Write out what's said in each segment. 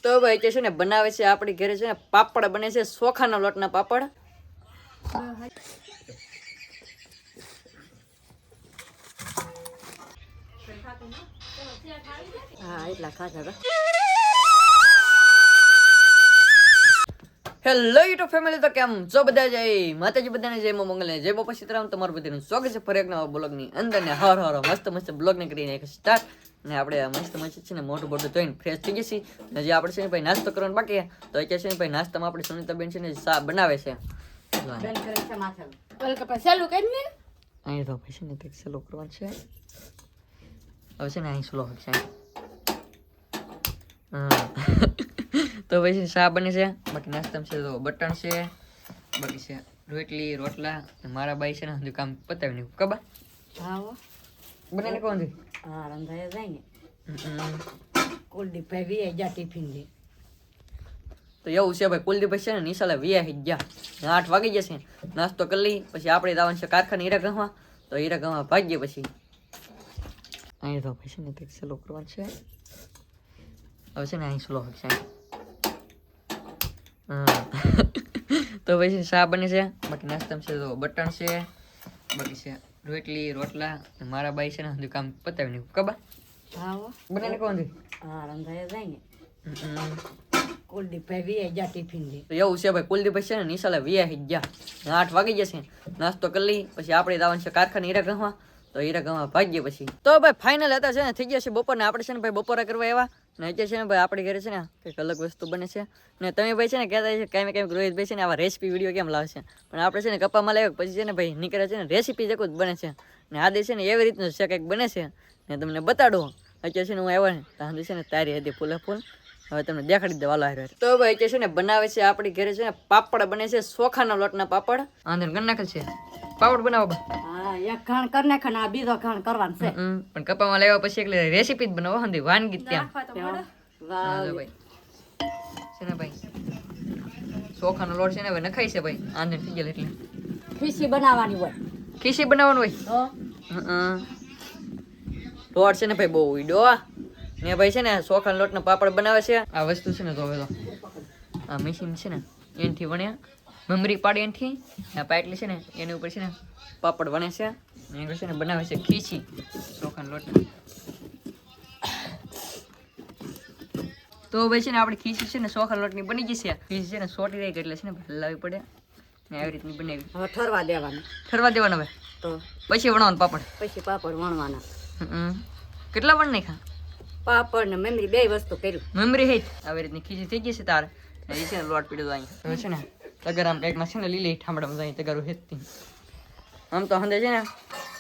તો ભાઈ છે ને બનાવે છે આપણી ઘરે છે ને પાપડ બને છે ચોખાના લોટના પાપડ. હા એટલા ખાધા. હેલો યુટ્યુબ ફેમિલી, તો કેમ છો બધા? જય માતાજી, બધાને જય મંગલ, જય બાપા સીતારામ. તમારું બધાનું સ્વાગત છે ફરી એક નવા બ્લોગની અંદર ને હર હર મસ્ત મસ્ત બ્લોગને કરીને એક સ્ટાર્ટ. ને આપણે મસ્ત મસ્ત છે ને મોટું મોટું જોઈને ફ્રેશ થઈ જશે ને જે આપણે છે ને ભાઈ નાસ્તો કરવાનો બાકી તો અત્યારે છે ને ભાઈ નાસ્તામાં આપણે સુનિતાબેન છે ને સા બનાવે છે. અહીં તો ભાઈ છે ને કંઈક સલો કરવાનું છે. હવે છે ને અહીં સ્લો છે. તો પછી શા બને છે. બાકી નાસ્તામાં છે તો બટન છે, બાકી છે રોટલી રોટલા. મારા બાઈ છે ને હજુ કામ પતાવી નહીં કબા. હા બનાવીને કોણ દી? હા રંધાયા જાય ને કુલદીપ ભાઈ વી જા ટિફિન લે. તો એવું છે ભાઈ, કુલદીપ ભાઈ છે ને નિશાળે વી ગયા 8 વાગી જશે. નાસ્તો કરી લઈ પછી આપણે જવાનું છે કારખાને હીરા ગહવા. તો હીરા ગહવા ભાગીએ પછી અહીં તો ભાઈ છે ને કંઈક સલો કરવાનું છે. હવે છે ને અહીં સ્લો છે. તો પછી શા બને છે. બાકી નાસ્તામાં છે તો બટન છે, બાકી છે રોટલી રોટલા. મારા બાઈ છે ને હજુ કામ પતાવી નહીં કબા. હા બનાવીને કોણ દી? હા રંધાયા જાય ને કુલદીપ ભાઈ વી જા ટિફિન લે. તો એવું છે ભાઈ, કુલદીપ ભાઈ છે ને નિશાળે વી ગયા 8 વાગી જશે. નાસ્તો કરી લઈ પછી આપણે જવાનું છે કારખાને હીરા ગહવા. તો હીરા ગહવા ભાગીએ પછી. તો ભાઈ ફાઇનલ હતા છે ને થઈ ગયા છે બપોરને. આપણે છે ને ભાઈ બપોરા કરવા એવા ને અત્યારે છે ને ભાઈ આપણી ઘરે છે ને કંઈક અલગ વસ્તુ બને છે. ને તમે ભાઈ છે ને કહેતા છે કાંઈ કાંઈ રોહિતભાઈ છે ને આવા રેસીપી વિડીયો કેમ લાવે છે, પણ આપણે છે ને કપ્પામાં લાવ્યા પછી છે ને ભાઈ નીકળે છે ને રેસીપી જેવું જ બને છે. ને આ દે છે ને એવી રીતનું છે કંઈક બને છે ને તમને બતાડું. અત્યારે છે ને હું આવ્યો ને ત્યાં છે ને તારી હતી ફૂલે ફૂલ. હવે તમને દેખાડી દેવાલો આવ્યો. તો ભાઈ અત્યારે છે ને બનાવે છે આપણી ઘરે છે ને પાપડ બને છે ચોખાના લોટના પાપડ. આંધર કરી નાખેલ છે પાપડ બનાવો. હા એક ઘણ કરી નાખે ને આ બીજો ઘણ કરવાનો છે. પણ કપામાં લેવા પછી એટલે રેસીપી જ બનાવો હંધી વાનગી ત્યાં. ભાઈ છે ને ભાઈ ચોખાનો લોટ છે ને ભાઈ નખાય છે ભાઈ આંધર થઈ ગયેલ એટલે ખીસી બનાવવાની હોય. ખીસી બનાવવાનું હોય લોટ છે ને ભાઈ બહુ ઉડો ને ભાઈ છે ને ચોખાના લોટના પાપડ બનાવે છે. આ વસ્તુ છે ને તો હવે તો આ મશીન છે ને એનથી વણ્યા મમરી પાડી એનથી આ પાટલી છે ને એની ઉપર છે ને પાપડ વણે છે. એની છે ને બનાવે છે ખીચી ચોખાના લોટની. તો ભાઈ છે ને આપણી ખીચી છે ને ચોખાના લોટની બની જશે. ખીચી છે ને સોટી રહી એટલે છે ને હલાવવી પડે ને આવી રીતની બનાવી. હવે ઠરવા દેવાનું. ઠરવા દેવાનું હવે તો પછી વણવાનું પાપડ. પછી પાપડ વણવાના. કેટલા વણ નાખ્યા? પાપડ ને મેમરી બે વસ્તુ કર્યું. મેમરી હેત આવી રીતની ખીચી થઈ ગઈ છે તારે. એ છે ને લોટ પીડ્યો અહીં હવે છે ને તગર આમ કંઈકમાં છે ને લીલી ઠામડામાં જાય તગારું હેતતી. આમ તો હંદે છે ને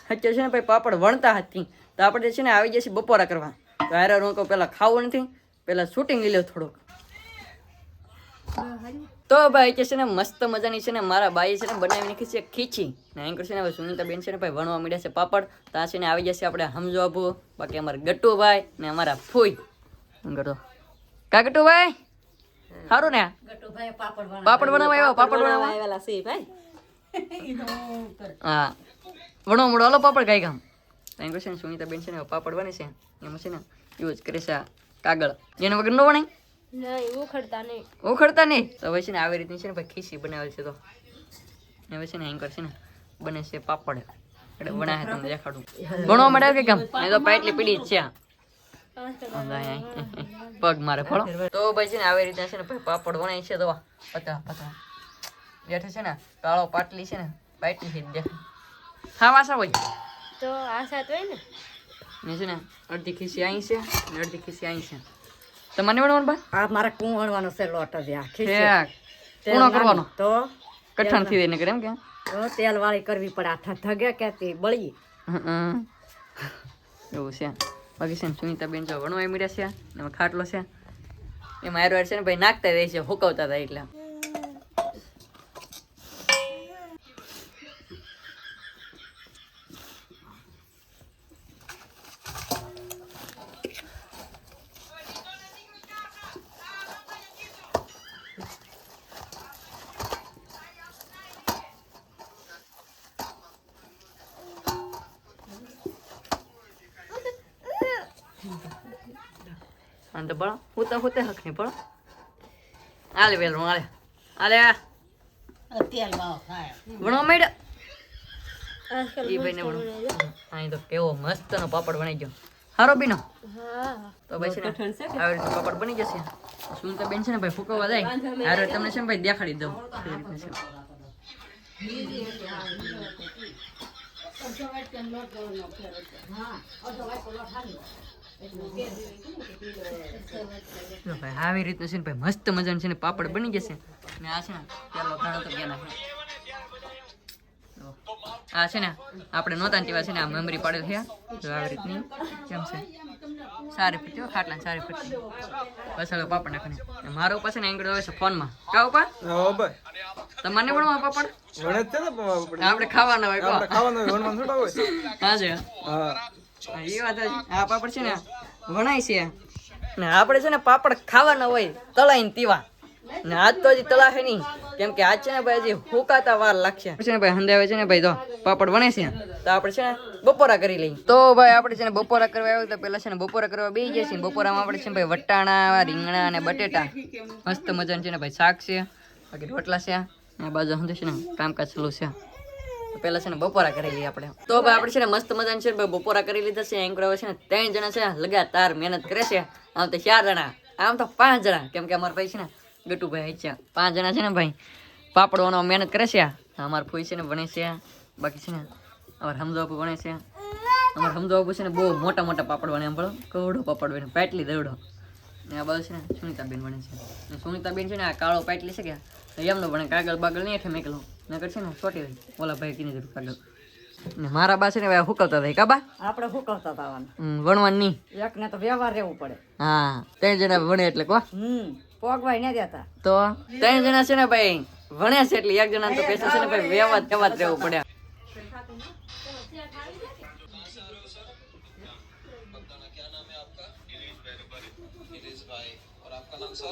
અત્યારે છે ને ભાઈ પાપડ વણતા હતી તો આપણે છે ને આવી જશે બપોરા કરવા. તો હારે હું કહું પહેલાં ખાવું નથી, પહેલાં શૂટિંગ લઈ લો થોડુંક. તો ભાઈ કે છે ને મસ્ત મજાની છે ને મારા બાઈ છે ને બનાવી નાખી છે ખીચી ને એન્કર છે ને હવે સુનિતાબેન છે ને ભાઈ વણવા મળ્યા છે પાપડ. તો આ છે ને આવી જશે આપણે સમજો આબુ, બાકી અમારા ગટ્ટુભાઈ ને અમારા ફૂઈ ગટો કા ગટ્ટુભાઈ સારું ને પાપડ બનાવવા આવ્યા. પાપડ બનાવવા આવેલા છે ભાઈ. હા વણો મળો હલો પાપડ કઈ કામ. એન્કર છે ને સુનિતાબેન છે ને પાપડ બને છે એમાં છે ને યુઝ કરે છે કાગળ. એના વગર ન વણાય ઉખડતા નહીં. તો હવે છે ને આવી રીતની છે ને ભાઈ ખીસી બનાવેલ છે. તો હવે છે ને એન્કર છે ને બને છે પાપડ એટલે બનાવે તમને દેખાડું. ભણવા મળે કે કામ એ તો પાટલી પીડી જ છે પગ મારે ફળો. તો ભાઈ છે ને આવી રીતના છે ને ભાઈ પાપડ વણાય છે. તો પતળા પતળા બેઠે છે ને કાળો પાટલી છે ને પાટલી છે દેખાય. હા વાસા હોય તો આશા તો હોય ને છે ને અડધી ખીસી અહીં છે ને અડધી ખીસી અહીં છે. તમને વણવાનું બા? આ મારે કું વણવાનો છે લોટ જ આ ખીસી કુણો કરવાનો તો કઠણ થઈ જાય ને કરે એમ કે તો તેલ વાળી કરવી પડે. આ ધગે કે તે બળી એવું છે. બાકી છે ને સુનિતાબેન જો વણવા મળ્યા છે એમાં ખાટલો છે એમાં આયરો છે ને ભાઈ નાખતા રહે છે હુકવતા હતા એટલે. આમ તો ભણો હું તો હક નહીં ભણો હાલે વેલું હાલે હાલે ભણો મેડમ એ ભાઈને ભણો અહીં તો કેવો મસ્ત નો પાપડ બની ગયો સારો બીનો તો ભાઈ છે ને આવી રીતે પાપડ બની જશે શું તો બેન છે ને ભાઈ ફૂકવવા જાય આ તમને છે ને ભાઈ દેખાડી દઉં આવી રીતનું છે ને ભાઈ મસ્ત મજાનું છે ને પાપડ બની જશે ને આ છે ને પેલો ઘણો તો ગયા આ છે ને આપણે નહોતા તેવા છે ને આ મેમરી પાડેલ છે તો આવી રીતની કેમ છે સારી ફીટી ખાટલા સારી ફીટી બસ હવે પાપડ નાખીને મારો પાસે ને એંગડો હોય છે ફોનમાં કા ઉપા તમારે પણ પાપડ આપણે ખાવાના હોય હા છે એ વાત આ પાપડ છે ને વણાય છે ને આપણે છે ને પાપડ ખાવાના હોય તળાઈને પીવા ને આજ તો હજી તળાશે નહીં કેમ કે આજ છે ને ભાઈ હજી હુકાતા વાર લાગશે છે ને ભાઈ હંધાવે છે ને ભાઈ તો પાપડ વણે છે તો આપણે છે ને બપોરા કરી લઈએ તો ભાઈ આપણે છે ને બપોરા કરવા આવ્યું તો પેલા છે ને બપોરા કરવા બેસી જાય છે બપોરામાં આપણે છે ને ભાઈ વટાણા રીંગણા અને બટેટા મસ્ત મજાનું છે ને ભાઈ શાક છે બાકી રોટલા છે અને બાજુ હંધે છે ને કામકાજ ચાલુ છે પેલા છે ને બપોરા કરી લઈએ આપણે તો ભાઈ આપણે છે ને મસ્ત મજાનું છે ભાઈ બપોરા કરી લીધા છે એન્કર છે ને 3 જણા છે લગાતાર મહેનત કરે છે આમ તો 4 જણા આમ તો 5 જણા કેમ કે અમારા ભાઈ છે ને ગટુભાઈ છે 5 જણા છે ને ભાઈ પાપડવાનો મહેનત કરે છે અમારા ફોઈ છે ને ભણે છે બાકી છે ને અમારા હમદાબાપુ ભણે છે અમારા હમદાબાપુ છે ને બહુ મોટા મોટા પાપડ બને એમ ભણો કવડો પાપડ બને પાટલી દવડો ને આ બાજુ છે ને સુનિતાબેન ભણે છે સુનિતાબેન છે ને આ કાળો પાટલી છે કે એમનો ભણે કાગળ બાગળ નહીં એટલે મેકલો નગર છે ને છોટી રહી ઓલા ભાઈ કીને જરૂર કાગળ ને મારા બા છે ને ભાઈ હુકવતા થાય કાબા આપણે હુકવતા હતા વણવાનું નહીં એક ને તો વ્યવહાર રહેવું પડે હા 3 જણા ભણે એટલે કો પોગવાય ન દેતા તો 3 જણા છે ને ભાઈ ભણે છે એટલે એક જણા તો પૈસા છે ને ભાઈ વ્યવહાર રહેવું પડે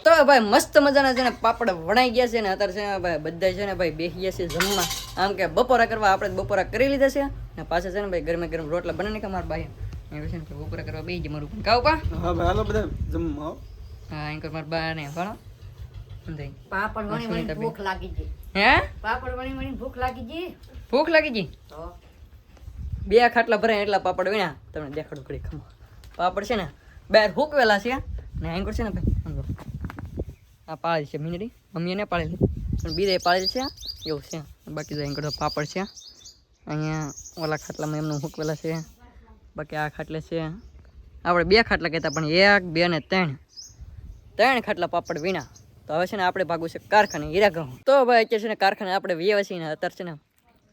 તો ભાઈ મસ્ત મજાના છે ને પાપડ વણાઈ ગયા છે ને અત્યારે છે ને ભાઈ બધા છે ને ભાઈ બેસી ગયા છે જમવા આમ કે બપોરા કરવા આપણે બપોરા કરી લીધા છે ને પાછા છે ને ભાઈ ગરમે ગરમ રોટલા બનાવી કે મારા ભાઈ એમ છે ને બપોરા કરવા બેસી જાય મારું પણ કાવ પા હા ભાઈ હાલો બધા જમવા હા એમ કર મારા બા ને ભણો સમજાય પાપડ વણી વણી ભૂખ લાગી ગઈ હે પાપડ વણી વણી ભૂખ લાગી ગઈ ભૂખ લાગી ગઈ તો 2 ખાટલા ભરાય એટલા પાપડ વીણ્યા તમને દેખાડું ઘડી ખમો પાપડ છે ને બહાર હુકવેલા છે ને એંકર છે ને ભાઈ સમજો આ પાળેલ છે મીંડળી મમ્મીએ ને પાળેલી પણ બીજે પાળેલ છે એવું છે બાકી તો એંકર તો પાપડ છે અહીંયા ઓલા ખાટલામાં એમનું હુકવેલા છે બાકી આ ખાટલે છે આપણે 2 ખાટલા કહેતા પણ 1 2 ને 3 ખાટલા પાપડ વીણા તો હવે છે ને આપણે ભાગવું છે કારખાને હીરા ઘઉં તો ભાઈ અત્યારે છે ને કારખાને આપણે વ્યવ છીએ ને અત્યારે છે ને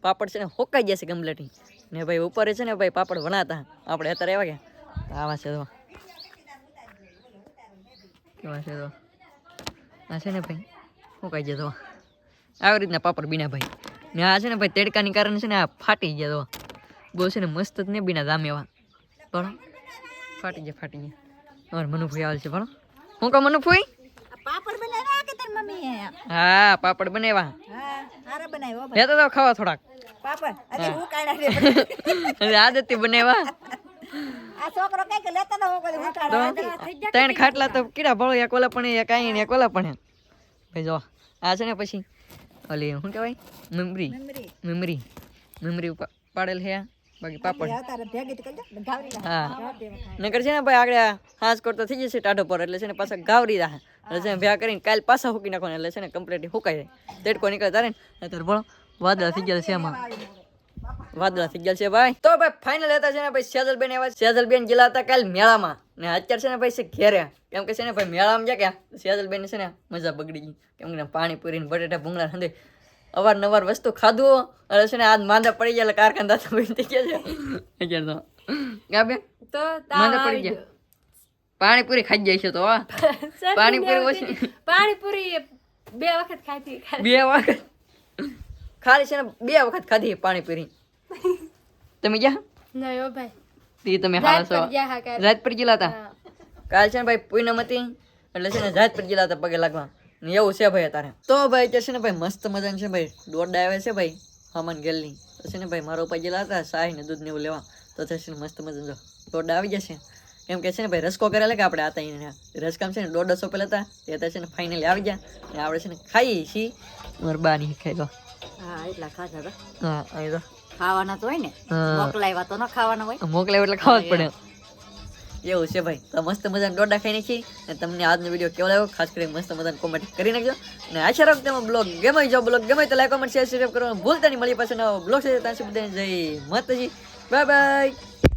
પાપડ છે ને હોકાઈ જશે કમ્પ્લેટી ને ભાઈ ઉપર છે ને ભાઈ પાપડ વણાતા આપણે અત્યારે એવા ગયા આવા છે તો કેવા છે તો આ છે ને ભાઈ હોકાઈ જતો આવી રીતના પાપડ બીના ભાઈ ને આ છે ને ભાઈ તડકાની કારણે છે ને આ ફાટી ગયા તો બહુ છે ને મસ્ત જ ને બીના દામ એવા ભણો ફાટી ગયા અમારે મનુભાઈ આવે છે ભણો હું કહું મનુભાઈ પાપડ બનાવ્યા કે તાર મમ્મી હા પાપડ બનાવ્યા હા આરે બનાવ્યો લેતો તો ખાવા થોડાક પાપડ અરે હું કાઢા રે આદતથી બનાવ્યા આ છોકરો કઈ કે લેતો ન હું કોઈ હું કાઢા 3 ખાટલા તો કીડા ભળો એક ઓલા પણ એક આઈ ને એક ઓલા પણ ભાઈ જો આ છે ને પછી ઓલી શું કહેવાય મેમરી પાડેલ છે બાકી પાપડ તારે ભેગી કરી દે ગાવરી હા નકર છે ને ભાઈ આગળ હાંસ કરતો થઈ જશે ટાઢો પર એટલે છે ને પાછા ગાવરી રહે એટલે છે ને ભેગા કરીને કાલ પાછા હુકી નાખવાના એટલે છે ને કમ્પ્લીટ હુકાઈ જાય તેડકો નીકળે તારે ને અત્યારે ભણો વાદળા થઈ ગયા છે એમાં વાદળા થઈ ગયા છે ભાઈ તો ભાઈ ફાઇનલ હતા છે ને ભાઈ સેજલબેન આવ્યા સેજલબેન ગયેલા હતા કાલ મેળામાં ને અત્યારે છે ને ભાઈ છે ઘેરે કેમ કે છે ને ભાઈ મેળામાં ગયા કે સેજલબેન છે ને મજા બગડી ગઈ કેમ કે પાણીપુરી ને બટેટા ભૂંગળા હંધે અવારનવાર વસ્તુ ખાધું એટલે છે ને આજ માંદા પડી ગયા કારખાના તો થઈ ગયા છે અત્યારે તો ગાબે તો માંદા પડી ગયા પાણીપુરી ખાઈ જાય છે તો પાણીપુરી ઓછી પાણીપુરી 2 વખત ખાધી 2 વખત ખાલી છે ને 2 વખત ખાધી પાણીપુરી તમે ગયા નયો ભાઈ તી તમે હાલો છો રાત પર ગયેલા હતા કાલ છે ને ભાઈ પૂનમ હતી એટલે છે ને રાત પર ગયેલા હતા પગે લાગવા ને એવું છે ભાઈ અત્યારે તો ભાઈ અત્યારે છે ને ભાઈ મસ્ત મજાનું છે ભાઈ દોરડા આવે છે ભાઈ હમન ગેલની તો છે ને ભાઈ મારા ઉપર ગયેલા હતા શાહી ને દૂધ ને એવું લેવા તો છે ને મસ્ત મજાનું દોરડા આવી જશે કેમ કે છે ને ભાઈ રસકો કરેલા કે આપણે આતા અહીંયા રસકામ છે ને 150 પેલા હતા તે તો છે ને ફાઇનલી આવી ગયા અને આપણે છે ને ખાઈએ છીએ મારા બાની ખાઈ લો હા એટલા ખાધા હતા હા અહીં તો ખાવાના તો હોય ને હા. મોકલાવ્યા તો ન ખાવાના હોય મોકલાવ એટલે ખાવા જ પડે એવું છે ભાઈ તો મસ્ત મજાના ડોડા ખાઈ નાખી અને તમને આજનો વિડીયો કેવો લાગ્યો ખાસ કરીને મસ્ત મજાનો કોમેન્ટ કરી નાખજો અને આશા રાખું તમે બ્લોગ ગમે જો બ્લોગ ગમે તો લાઈક કોમેન્ટ શેર સબસ્ક્રાઇબ કરવાનું ભૂલતા નહીં મળી પાછો નવો બ્લોગ છે ત્યાં સુધી બધાને જય માતાજી બાય બાય